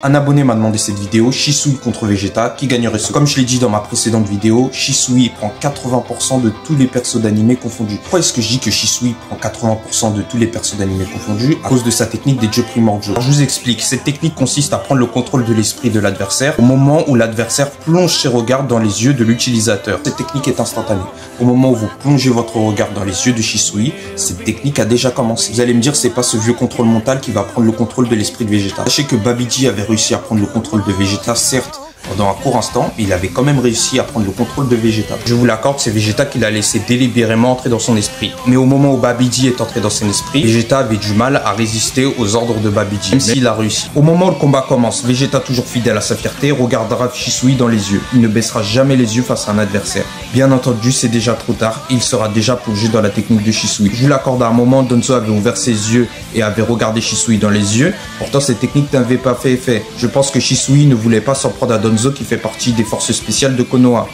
Un abonné m'a demandé cette vidéo, Shisui contre Vegeta, qui gagnerait ce. Comme je l'ai dit dans ma précédente vidéo, Shisui prend 80% de tous les persos d'anime confondus. Pourquoi est-ce que je dis que Shisui prend 80% de tous les persos d'anime confondus? À cause de sa technique des dieux primordiaux. Alors, je vous explique, cette technique consiste à prendre le contrôle de l'esprit de l'adversaire au moment où l'adversaire plonge ses regards dans les yeux de l'utilisateur. Cette technique est instantanée. Au moment où vous plongez votre regard dans les yeux de Shisui, cette technique a déjà commencé. Vous allez me dire, c'est pas ce vieux contrôle mental qui va prendre le contrôle de l'esprit de Vegeta. Sachez que Babidi avait réussi à prendre le contrôle de Vegeta, certes, pendant un court instant, mais il avait quand même réussi à prendre le contrôle de Vegeta. Je vous l'accorde, c'est Vegeta qui l'a laissé délibérément entrer dans son esprit. Mais au moment où Babidi est entré dans son esprit, Vegeta avait du mal à résister aux ordres de Babidi, même s'il a réussi. Au moment où le combat commence, Vegeta, toujours fidèle à sa fierté, regardera Shisui dans les yeux. Il ne baissera jamais les yeux face à un adversaire. Bien entendu, c'est déjà trop tard, il sera déjà plongé dans la technique de Shisui. Je vous l'accorde, à un moment, Danzo avait ouvert ses yeux et avait regardé Shisui dans les yeux. Pourtant, cette technique n'avait pas fait effet. Je pense que Shisui ne voulait pas s'en prendre à Danzo, qui fait partie des forces spéciales de Konoha.